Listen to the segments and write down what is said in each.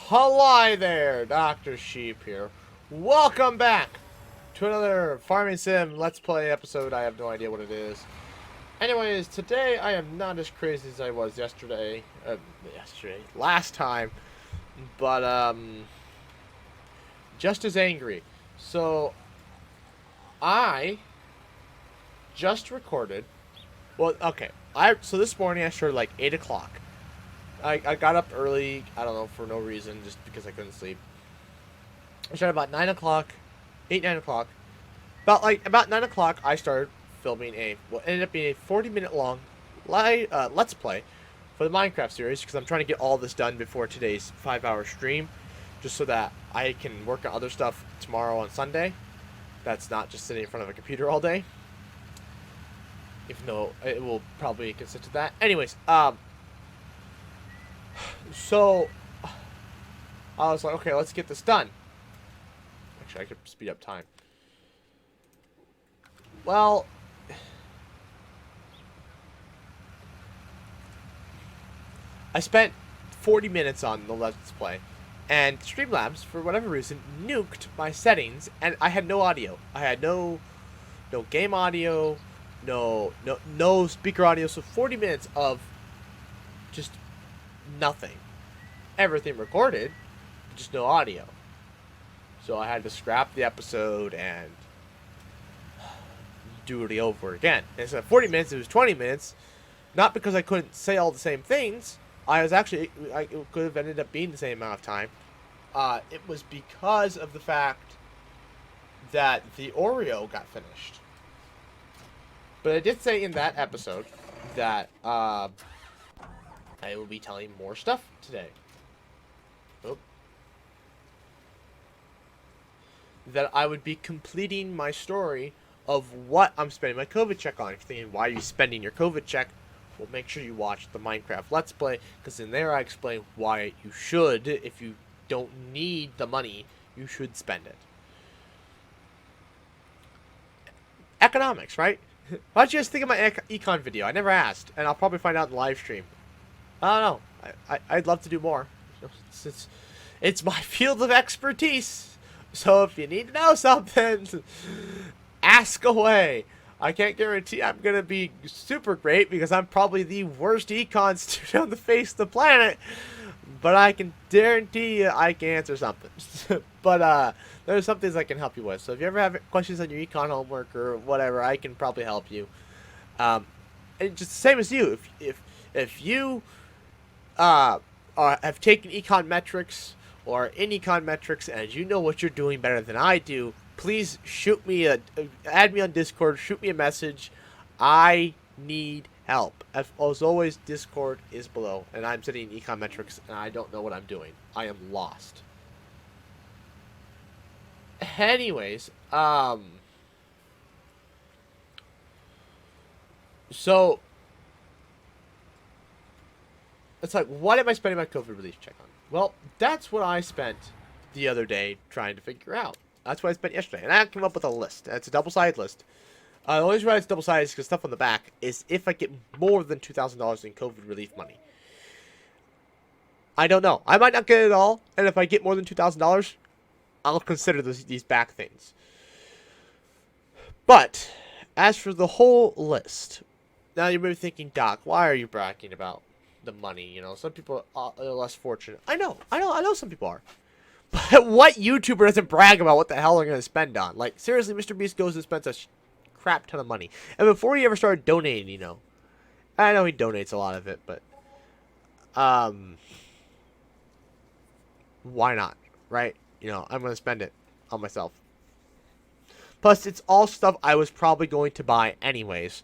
Hello there, Dr. Sheep here. Welcome back to another Farming Sim Let's Play episode. I have no idea what it is. Anyways, today I am not as crazy as I was yesterday. Last time. But, just as angry. So, I just recorded. Well, okay. So this morning I started like 8 o'clock. I got up early, I don't know, for no reason, just because I couldn't sleep. I started about 9 o'clock, 8, 9 o'clock. About 9 o'clock, I started filming what ended up being a 40-minute long Let's Play for the Minecraft series, because I'm trying to get all this done before today's 5-hour stream, just so that I can work on other stuff tomorrow on Sunday. That's not just sitting in front of a computer all day. Even though it will probably consist of that. Anyways, so I was like, okay, let's get this done. Actually, I could speed up time. Well, I spent 40 minutes on the Let's Play, and Streamlabs, for whatever reason, nuked my settings, and I had no audio. I had no game audio, no speaker audio. So 40 minutes of just nothing. Everything recorded, just no audio. So I had to scrap the episode and do it over again. Instead of 40 minutes, it was 20 minutes. Not because I couldn't say all the same things. It could have ended up being the same amount of time. It was because of the fact that the Oreo got finished. But I did say in that episode that I will be telling more stuff today. That I would be completing my story of what I'm spending my COVID check on. If you're thinking, why are you spending your COVID check? Well, make sure you watch the Minecraft Let's Play, because in there I explain why you should, if you don't need the money, you should spend it. Economics, right? Why don't you guys think of my econ video? I never asked, and I'll probably find out in the live stream. I don't know. I'd love to do more. It's my field of expertise. So if you need to know something, ask away. I can't guarantee I'm going to be super great, because I'm probably the worst econ student on the face of the planet. But I can guarantee you I can answer something. But there's some things I can help you with. So if you ever have questions on your econ homework or whatever, I can probably help you. And just the same as you. If you have taken econ metrics or in econ metrics, and you know what you're doing better than I do, please add me on Discord, shoot me a message. I need help. As always, Discord is below, and I'm sitting in econ metrics, and I don't know what I'm doing. I am lost. Anyways, so it's like, what am I spending my COVID relief check on? Well, that's what I spent the other day trying to figure out. That's what I spent yesterday. And I came up with a list. It's a double-sided list. The only reason why it's double-sided is because stuff on the back is if I get more than $2,000 in COVID relief money. I don't know. I might not get it all. And if I get more than $2,000, I'll consider these back things. But as for the whole list, now you may be thinking, Doc, why are you bragging about the money? You know, some people are less fortunate. I know some people are. But what YouTuber doesn't brag about what the hell they're going to spend on? Like, seriously, Mr. Beast goes and spends a crap ton of money. And before he ever started donating, you know. I know he donates a lot of it, but why not? Right? You know, I'm going to spend it on myself. Plus, it's all stuff I was probably going to buy anyways.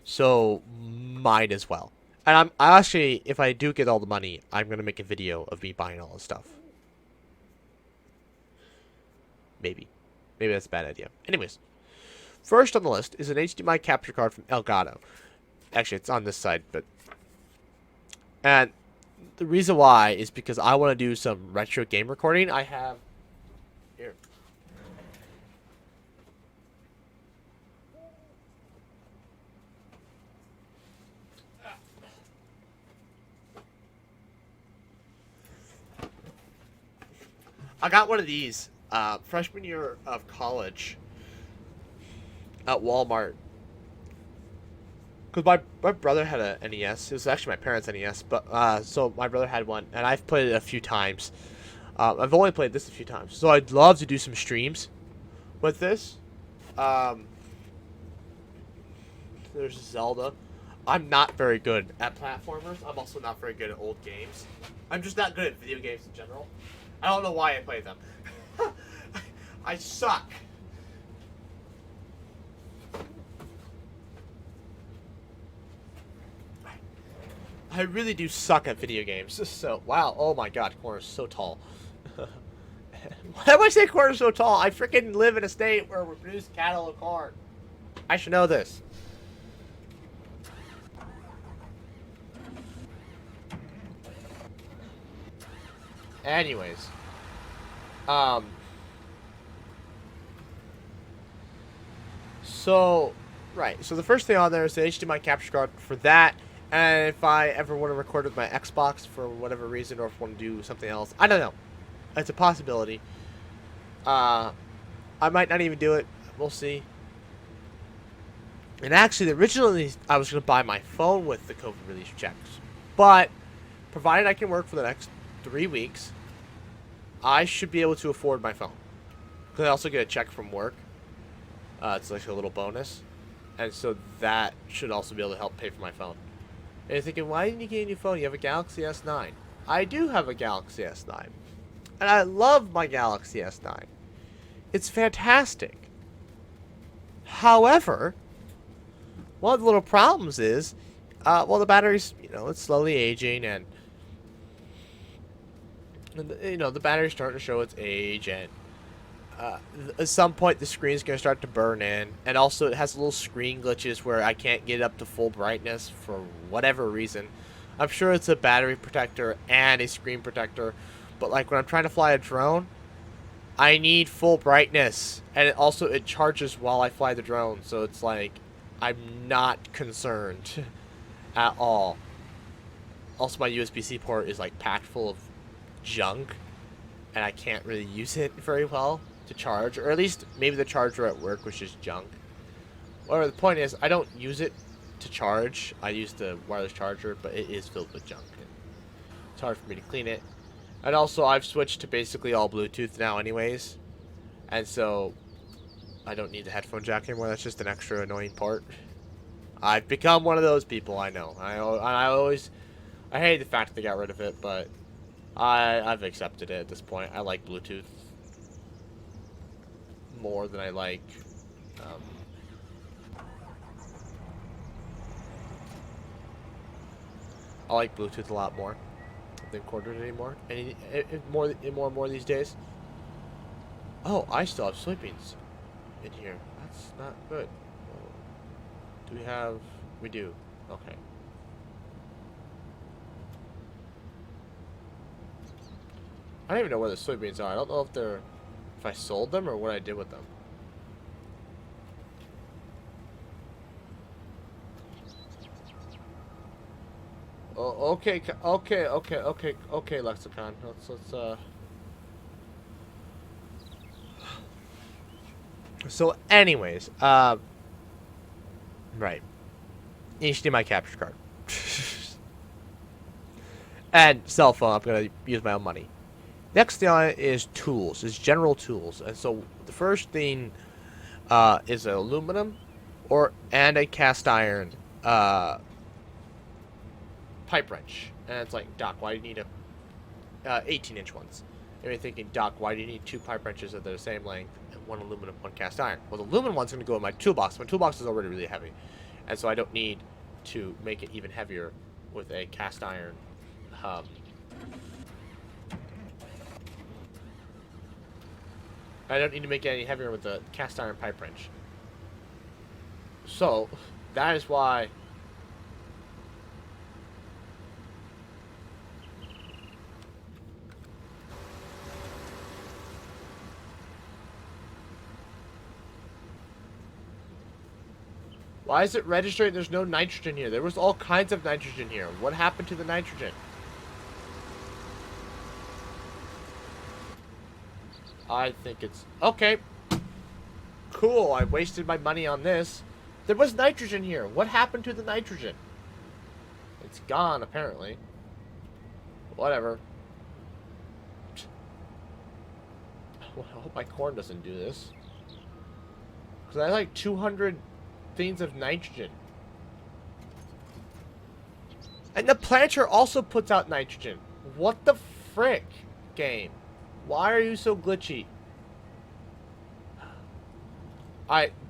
So, might as well. And I actually, if I do get all the money, I'm going to make a video of me buying all the stuff. Maybe. Maybe that's a bad idea. Anyways. First on the list is an HDMI capture card from Elgato. Actually, it's on this side, but... And the reason why is because I want to do some retro game recording. I have... Here. I got one of these freshman year of college at Walmart. Because my brother had a NES. It was actually my parents' NES, but so my brother had one, and I've played it a few times. I've only played this a few times, so I'd love to do some streams with this. Um, there's Zelda. I'm not very good at platformers. I'm also not very good at old games. I'm just not good at video games in general. I don't know why I play them. I suck. I really do suck at video games. So, wow. Oh my god, corner's so tall. Why do I say corner's so tall? I freaking live in a state where we produce cattle and corn. I should know this. Anyways. So, right. So the first thing on there is the HDMI capture card for that. And if I ever want to record with my Xbox for whatever reason, or if I want to do something else, I don't know. It's a possibility. I might not even do it. We'll see. And actually, originally, I was going to buy my phone with the COVID release checks. But, provided I can work for the next 3 weeks, I should be able to afford my phone. Because I also get a check from work. It's like a little bonus. And so that should also be able to help pay for my phone. And you're thinking, why didn't you get a new phone? You have a Galaxy S9. I do have a Galaxy S9. And I love my Galaxy S9. It's fantastic. However, one of the little problems is, well, the battery's, it's slowly aging, and the battery's starting to show its age, and at some point the screen's going to start to burn in, and also it has little screen glitches where I can't get it up to full brightness for whatever reason. I'm sure it's a battery protector and a screen protector, but like when I'm trying to fly a drone, I need full brightness, and it charges while I fly the drone, so it's like I'm not concerned at all. Also, my USB-C port is like packed full of junk, and I can't really use it very well to charge, or at least maybe the charger at work was just junk. Whatever, the point is, I don't use it to charge. I use the wireless charger, but it is filled with junk. It's hard for me to clean it. And also, I've switched to basically all Bluetooth now anyways, and so I don't need the headphone jack anymore. That's just an extra annoying part. I've become one of those people, I know. I hate the fact that they got rid of it, but I've accepted it at this point. I like Bluetooth more than I like Bluetooth a lot more than corded anymore. And more and more these days. Oh, I still have soybeans in here. That's not good. Do we have? We do. Okay. I don't even know where the soybeans are. I don't know if I sold them or what I did with them. Oh, okay, Lexicon. Let's. So, anyways, right. HDMI capture card. And cell phone. I'm gonna use my own money. Next thing on it is tools. Is general tools. And so the first thing is aluminum and a cast iron pipe wrench. And it's like, Doc, why do you need a 18-inch ones? And you're thinking, Doc, why do you need two pipe wrenches that are the same length, and one aluminum, one cast iron? Well, the aluminum one's going to go in my toolbox. My toolbox is already really heavy, and so I don't need to make it even heavier with a cast iron I don't need to make it any heavier with the cast iron pipe wrench. So, that is why is it registering? There's no nitrogen here. There was all kinds of nitrogen here. What happened to the nitrogen? I think it's okay. Cool. I wasted my money on this. There was nitrogen here. What happened to the nitrogen? It's gone, apparently. Whatever. Well, I hope my corn doesn't do this. Because I have like 200 things of nitrogen. And the planter also puts out nitrogen. What the frick, game? Why are you so glitchy?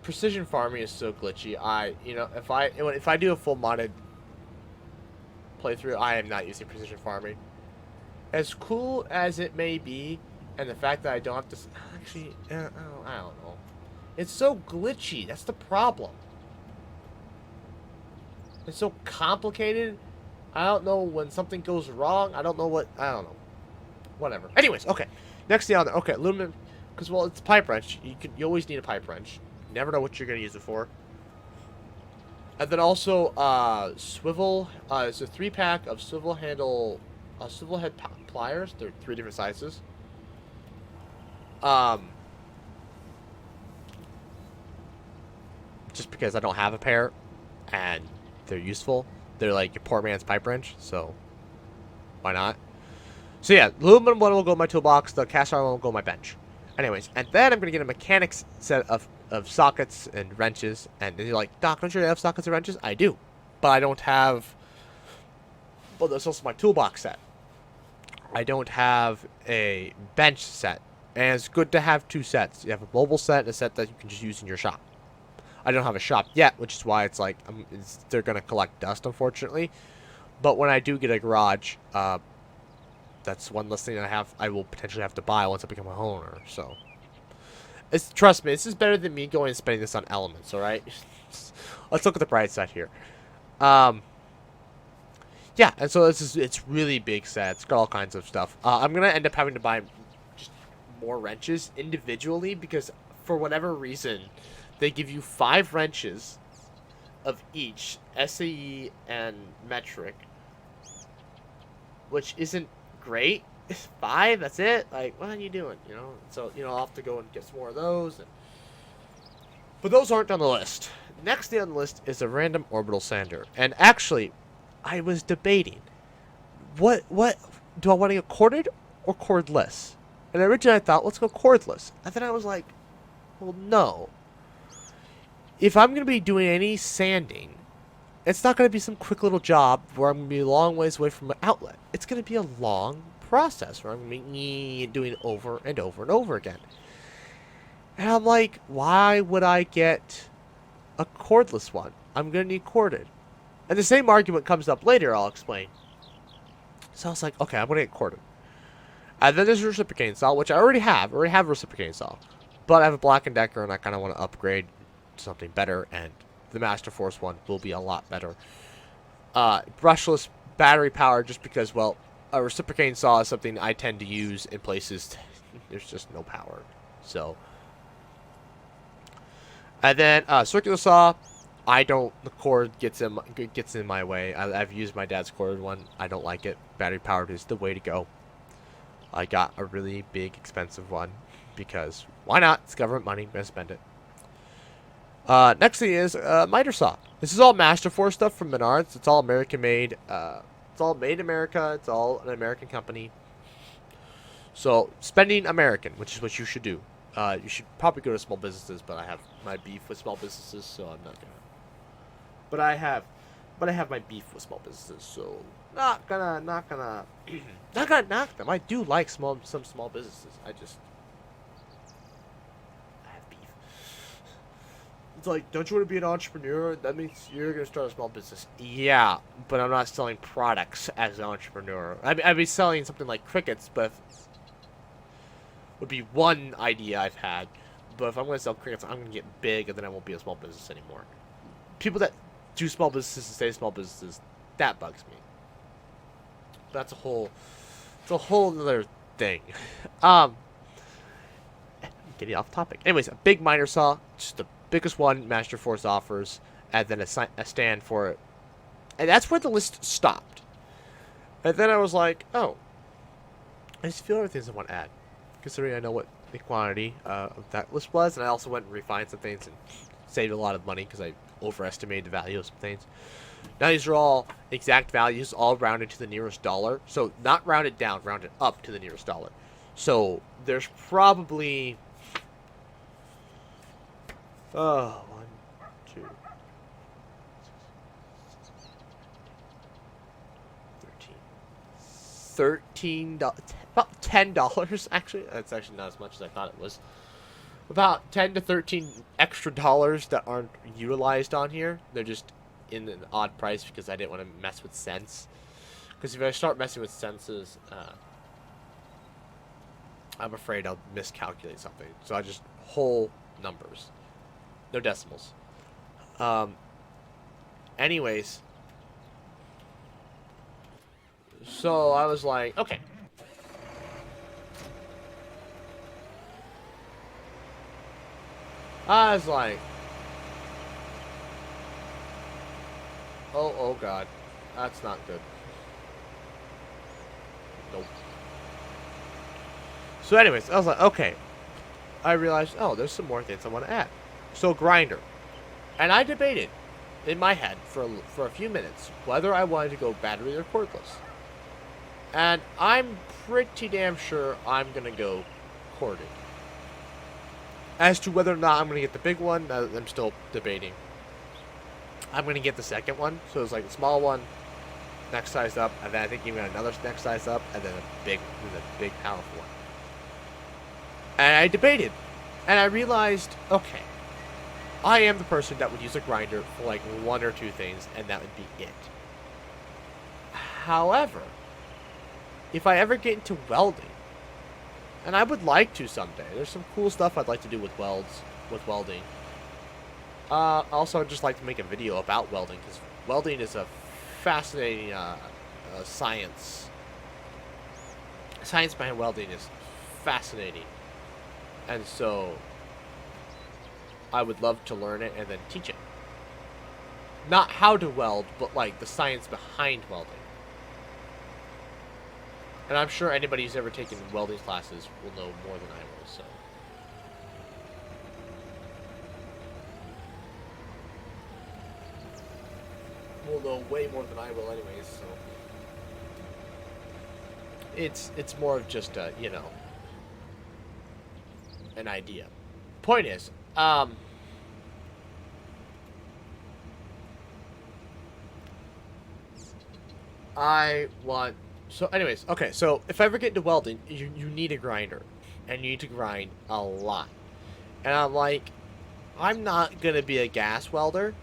Precision farming is so glitchy. If I do a full modded playthrough, I am not using precision farming. As cool as it may be, and the fact that I don't have to actually, I don't know. It's so glitchy. That's the problem. It's so complicated. I don't know when something goes wrong. I don't know. Whatever. Anyways, okay. Next thing on there. Okay, aluminum. Because, well, it's a pipe wrench. You always need a pipe wrench. You never know what you're going to use it for. And then also, swivel. It's a 3-pack of swivel head pliers. They're 3 different sizes. Just because I don't have a pair, and they're useful. They're like your poor man's pipe wrench, so why not? So yeah, the aluminum one will go in my toolbox, the cast iron one will go in my bench. Anyways, and then I'm going to get a mechanics set of sockets and wrenches, and you're like, Doc, don't you have sockets and wrenches? I do, but I don't have, well, there's also my toolbox set. I don't have a bench set, and it's good to have 2 sets. You have a mobile set and a set that you can just use in your shop. I don't have a shop yet, which is why it's like they're going to collect dust, unfortunately. But when I do get a garage, that's one less thing I will potentially have to buy once I become a homeowner. So, trust me, this is better than me going and spending this on elements. All right, let's look at the bright side here. Yeah, and so it's really big set. It's got all kinds of stuff. I'm gonna end up having to buy just more wrenches individually because for whatever reason. They give you 5 wrenches of each, SAE and metric, which isn't great. 5, that's it? Like, what are you doing, you know? So, I'll have to go and get some more of those. But those aren't on the list. Next thing on the list is a random orbital sander. And actually, I was debating, what do I want to get corded or cordless? And originally I thought, let's go cordless. And then I was like, well, no. If I'm going to be doing any sanding, it's not going to be some quick little job where I'm going to be a long ways away from an outlet. It's going to be a long process where I'm going to be doing it over and over and over again. And I'm like, why would I get a cordless one? I'm going to need corded. And the same argument comes up later, I'll explain. So I was like, okay, I'm going to get corded. And then there's reciprocating saw, which I already have. I already have a reciprocating saw. But I have a Black & Decker, and I kind of want to upgrade something better, and the Master Force one will be a lot better. Brushless, battery powered, just because, well, a reciprocating saw is something I tend to use in places there's just no power. So, and then circular saw, the cord gets in my way. I've used my dad's corded one. I don't like it. Battery powered is the way to go. I got a really big, expensive one because why not? It's government money. I'm gonna spend it. Next thing is miter saw. This is all Master Force stuff from Menards. It's all American made. It's all made in America. It's all an American company. So spending American, which is what you should do. You should probably go to small businesses, but I have my beef with small businesses, so I'm not gonna. But I have my beef with small businesses, so not gonna knock them. I do like some small businesses. I have beef. It's like, don't you want to be an entrepreneur? That means you're gonna start a small business. Yeah, but I'm not selling products as an entrepreneur. I'd be selling something like crickets, but would be one idea I've had. But if I'm gonna sell crickets, I'm gonna get big, and then I won't be a small business anymore. People that do small businesses and stay small businesses, that bugs me. That's a whole other thing. Getting off topic. Anyways, a big miter saw, just the biggest one Master Force offers, and then a stand for it. And that's where the list stopped. And then I was like, oh, I just feel other things I want to add, considering I know what the quantity of that list was, and I also went and refined some things and saved a lot of money because I overestimated the value of some things. Now these are all exact values, all rounded to the nearest dollar. So not rounded down, rounded up to the nearest dollar. So there's probably 1, 2, 13, about $10 actually. That's actually not as much as I thought it was. About 10 to 13 extra dollars that aren't utilized on here. They're just in an odd price because I didn't want to mess with cents. Because if I start messing with senses, I'm afraid I'll miscalculate something. So I just whole numbers, no decimals. Anyways, so I was like, okay. I was like, oh God, that's not good. Nope. So anyways, I was like, okay. I realized, oh, there's some more things I want to add. So grinder. And I debated in my head for a few minutes whether I wanted to go battery or cordless. And I'm pretty damn sure I'm going to go corded. As to whether or not I'm going to get the big one, I'm still debating. I'm going to get the second one. So it's like the small one, next size up, and then I think even another next size up, and then a big powerful one. And I debated. And I realized, okay, I am the person that would use a grinder for like 1 or 2 things, and that would be it. However, if I ever get into welding, and I would like to someday. There's some cool stuff I'd like to do with welding. Also, I'd just like to make a video about welding, because welding is a fascinating science. Science behind welding is fascinating. And so, I would love to learn it and then teach it. Not how to weld, but like the science behind welding. And I'm sure anybody who's ever taken welding classes will know more than I will, so. Will know way more than I will anyways, so. It's more of just a, you know, an idea. Point is, so anyways, okay, so if I ever get into welding, you need a grinder. And you need to grind a lot. And I'm like, I'm not going to be a gas welder.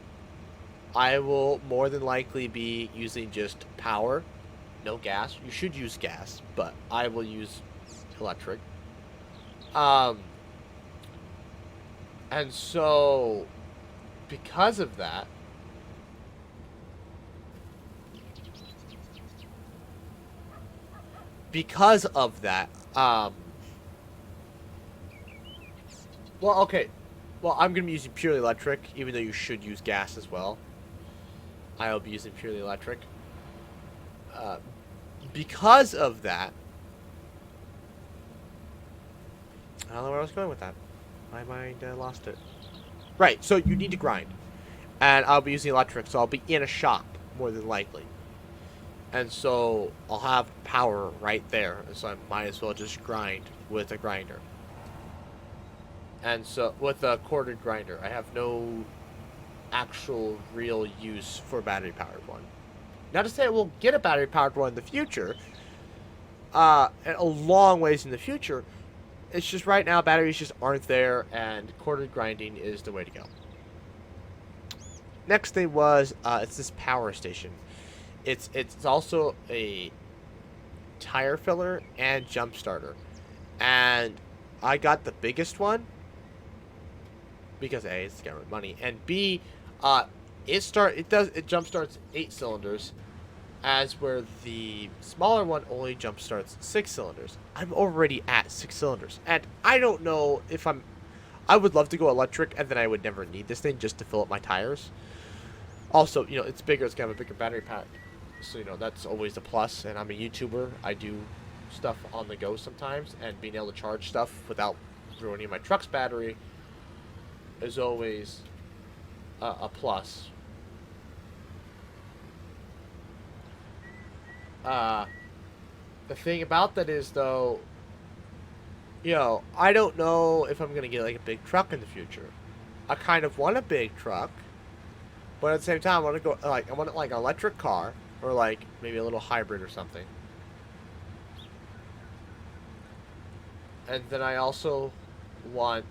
I will more than likely be using just power. No gas. You should use gas, but I will use electric. And so, because of that, well, okay. Well, I'm going to be using purely electric, even though you should use gas as well. I will be using purely electric. Because of that, I don't know where I was going with that. My mind lost it. Right, so you need to grind. And I'll be using electric, so I'll be in a shop, more than likely. And so, I'll have power right there, so I might as well just grind with a grinder. And so, with a corded grinder, I have no actual real use for a battery-powered one. Not to say I will get a battery-powered one in the future, and a long ways in the future. It's just right now, batteries just aren't there, and corded grinding is the way to go. Next thing was, it's this power station. It's also a tire filler and jump starter. And I got the biggest one because A, it's got money, and B, it jump starts 8 cylinders, as where the smaller one only jump starts 6 cylinders. I'm already at 6 cylinders, and I don't know if I would love to go electric, and then I would never need this thing just to fill up my tires. Also, you know, it's bigger, it's got a bigger battery pack. So, you know, that's always a plus. And I'm a YouTuber. I do stuff on the go sometimes. And being able to charge stuff without ruining my truck's battery is always a plus. The thing about that is, though, I don't know if I'm gonna get like a big truck in the future. I kind of want a big truck, but at the same time, I want like an electric car or like maybe a little hybrid or something. And then I also want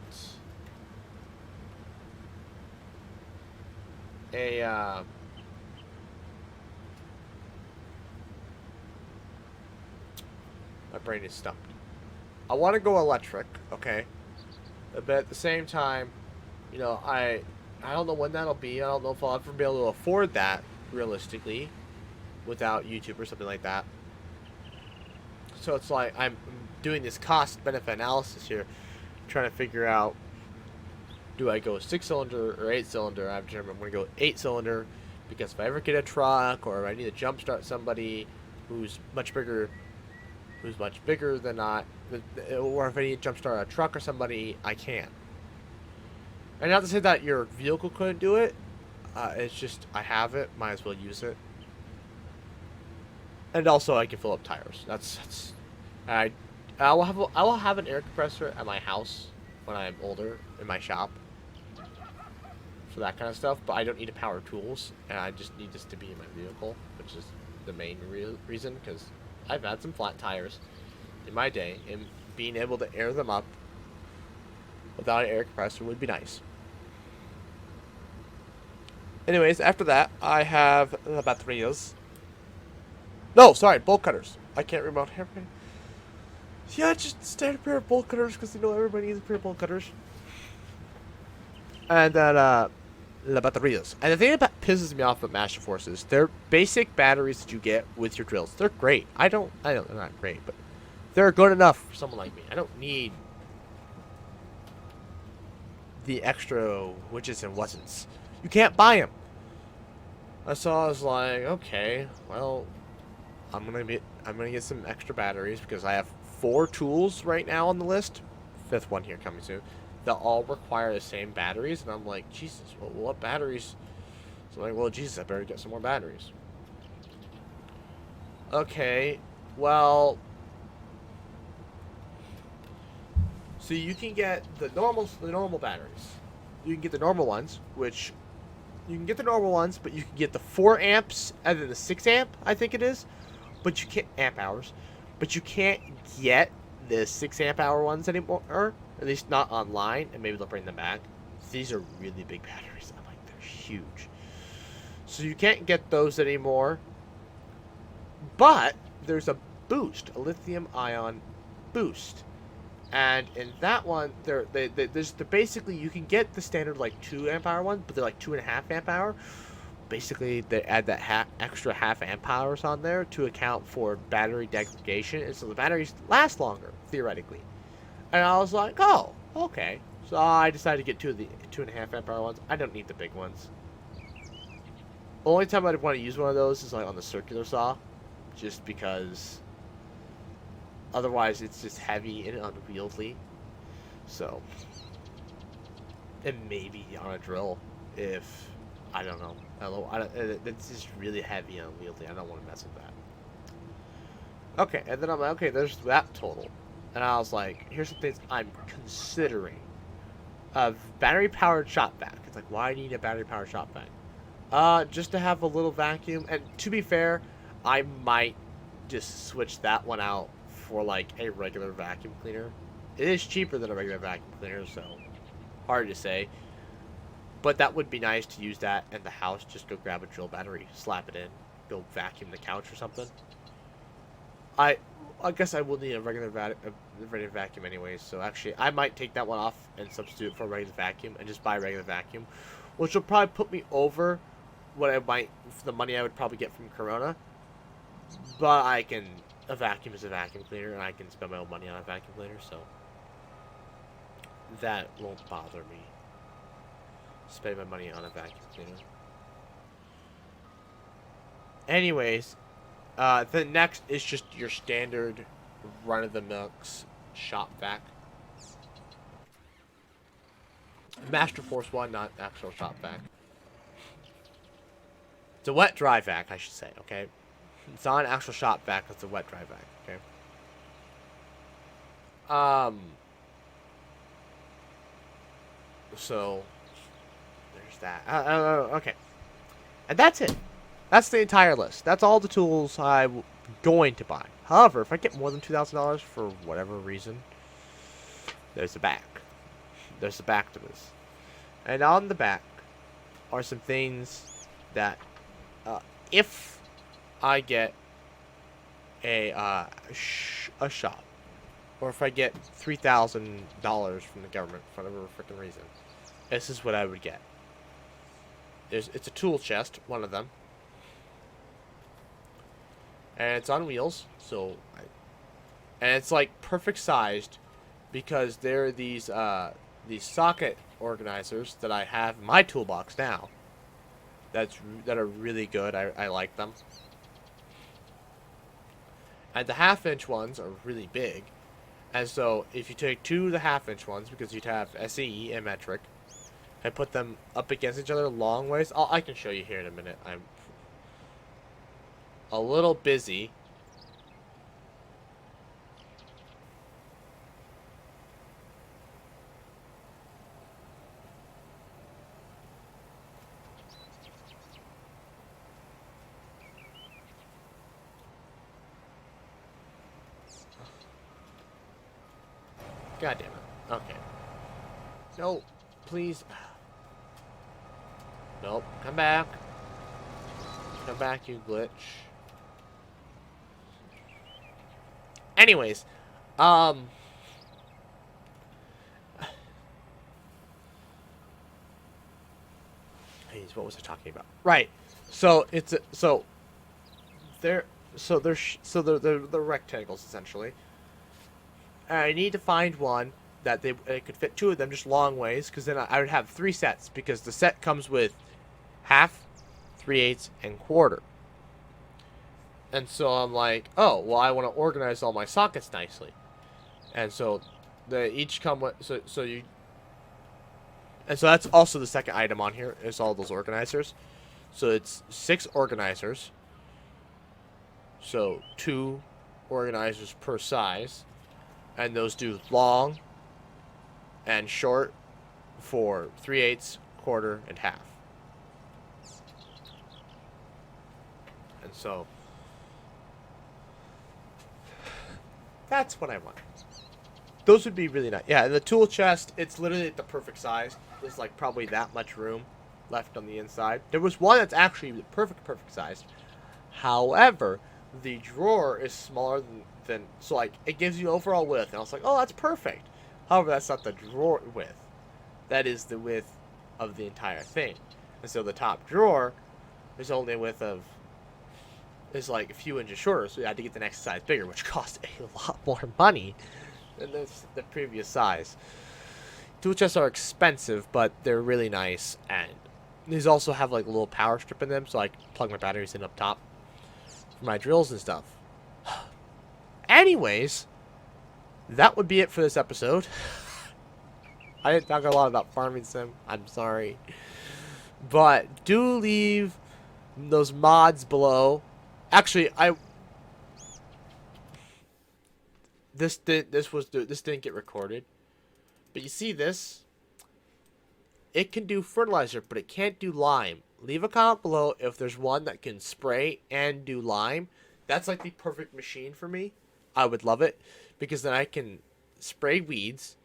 a my brain is stumped. I want to go electric, okay? But at the same time, I don't know when that'll be. I don't know if I'll ever be able to afford that realistically without YouTube or something like that. So it's like I'm doing this cost-benefit analysis here, trying to figure out, do I go 6-cylinder or 8-cylinder? I've determined I'm going to go 8-cylinder because if I ever get a truck or if I need to jumpstart somebody who's much bigger than I, or if I need to jumpstart a truck or somebody, I can. And not to say that your vehicle couldn't do it. It's just I have it, might as well use it. And also I can fill up tires. I will have an air compressor at my house when I'm older in my shop for that kind of stuff. But I don't need to power tools, and I just need this to be in my vehicle, which is the main reason because I've had some flat tires in my day, and being able to air them up without an air compressor would be nice. Anyways, after that, I have the batteries. No, sorry, bolt cutters. I can't remember. Yeah, just standard pair of bolt cutters because everybody needs a pair of bolt cutters. And then the batteries. And the thing that pisses me off about Master Forces, they're basic batteries that you get with your drills. They're great. They're not great, but they're good enough for someone like me. I don't need the extra whiches and wasn'ts. You can't buy them. So I was like, okay, well, I'm gonna get some extra batteries because I have 4 tools right now on the list. 5th one here coming soon. That all require the same batteries, and I'm like, Jesus, well, what batteries? So I'm like, well, Jesus, I better get some more batteries. Okay, well, so you can get the normal batteries. You can get the normal ones, but you can get the 4 amps and then the 6 amp, I think it is. But you can't amp hours. But you can't get the 6 amp hour ones anymore, or at least not online, and maybe they'll bring them back. These are really big batteries. I'm like, they're huge. So you can't get those anymore. But there's a boost, a lithium ion boost. And in that one, they're basically, you can get the standard like 2 amp hour ones, but they're like 2.5 amp hour. Basically, they add that extra half amp hours on there to account for battery degradation, and so the batteries last longer, theoretically. And I was like, oh, okay. So I decided to get 2.5 amp hour ones. I don't need the big ones. Only time I'd want to use one of those is like on the circular saw, just because otherwise it's just heavy and unwieldy. So, and maybe on a drill if, I don't know. It's just really heavy and unwieldy. I don't want to mess with that. Okay, and then I'm like, okay, there's that total. And I was like, here's some things I'm considering. A battery-powered shop vac. It's like, why do you need a battery-powered shop vac? Just to have a little vacuum. And to be fair, I might just switch that one out for like a regular vacuum cleaner. It is cheaper than a regular vacuum cleaner, so hard to say. But that would be nice to use that in the house. Just go grab a drill battery, slap it in, go vacuum the couch or something. I guess I will need a regular vacuum anyways. So actually, I might take that one off and substitute for a regular vacuum and just buy a regular vacuum, which will probably put me over what I might, for the money I would probably get from Corona. But a vacuum is a vacuum cleaner, and I can spend my own money on a vacuum cleaner, so that won't bother me. Spend my money on a vacuum cleaner. Anyways, the next is just your standard run-of-the-mill shop vac. Master Force 1, not actual shop vac. It's a wet dry vac, I should say, okay? It's not an actual shop vac, it's a wet dry vac, okay? So, there's that. Okay. And that's it. That's the entire list. That's all the tools I'm going to buy. However, if I get more than $2,000 for whatever reason, there's the back. There's the back to this. And on the back are some things that, if I get a shop, or if I get $3,000 from the government for whatever freaking reason, this is what I would get. It's a tool chest, one of them, and it's on wheels. And it's like perfect sized, because there are these socket organizers that I have in my toolbox now. That are really good. I like them. And the 1/2-inch ones are really big. And so if you take two of the 1/2-inch ones, because you'd have SAE and metric, and put them up against each other long ways. I can show you here in a minute. I'm a little busy. God damn it. Okay. No, please. Nope. Come back. Come back, you glitch. Anyways, what was I talking about? Right. So they're rectangles essentially. I need to find one that it could fit two of them just long ways, because then I would have 3 sets, because the set comes with 1/2, 3/8, and 1/4. And so I'm like, oh, well, I want to organize all my sockets nicely. And so they each come with, so that's also the second item on here, is all those organizers. So it's 6 organizers. So 2 organizers per size. And those do long and short for 3/8, 1/4, and 1/2. And so that's what I want. Those would be really nice. Yeah, and the tool chest, it's literally the perfect size. There's like probably that much room left on the inside. There was one that's actually the perfect size. However, the drawer is smaller than so like it gives you overall width, and I was like, oh, that's perfect. However, that's not the drawer width. That is the width of the entire thing. And so the top drawer is only a width of is like a few inches shorter, so you had to get the next size bigger, which cost a lot more money than the previous size. Tool chests are expensive, but they're really nice, and these also have like a little power strip in them, so I can plug my batteries in up top for my drills and stuff. Anyways, that would be it for this episode. I didn't talk a lot about Farming Sim. I'm sorry. But do leave those mods below. Actually, this didn't get recorded. But you see this? It can do fertilizer, but it can't do lime. Leave a comment below if there's one that can spray and do lime. That's like the perfect machine for me. I would love it, because then I can spray weeds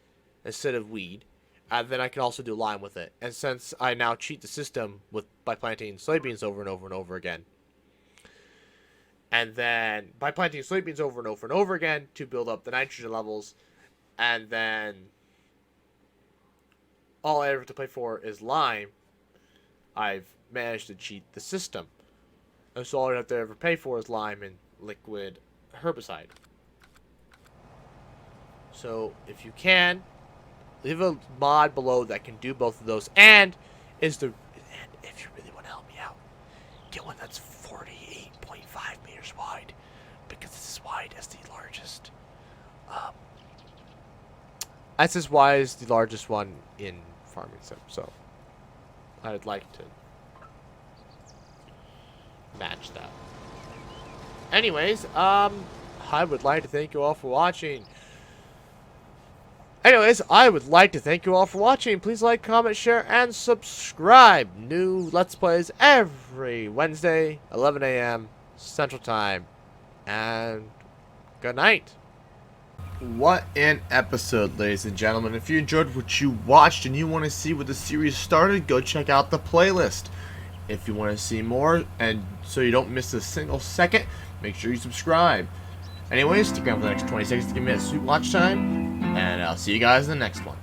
instead of weed, and then I can also do lime with it. And since I now cheat the system by planting soybeans over and over and over again, and then by planting soybeans over and over and over again to build up the nitrogen levels, and then all I ever have to pay for is lime, I've managed to cheat the system. And so all I have to ever pay for is lime and liquid herbicide. So if you can, leave a mod below that can do both of those, and if you really want to help me out, get one that's 48.5 meters wide, because it's as wide as the largest. That's as wide as the largest one in farming sim, so I'd like to match that. Anyways, I would like to thank you all for watching. Please like, comment, share, and subscribe. New Let's Plays every Wednesday, 11 a.m. Central Time. And good night. What an episode, ladies and gentlemen. If you enjoyed what you watched and you want to see what the series started, go check out the playlist. If you want to see more, and so you don't miss a single second, make sure you subscribe. Anyways, stick around for the next 20 seconds to give me that sweet watch time, and I'll see you guys in the next one.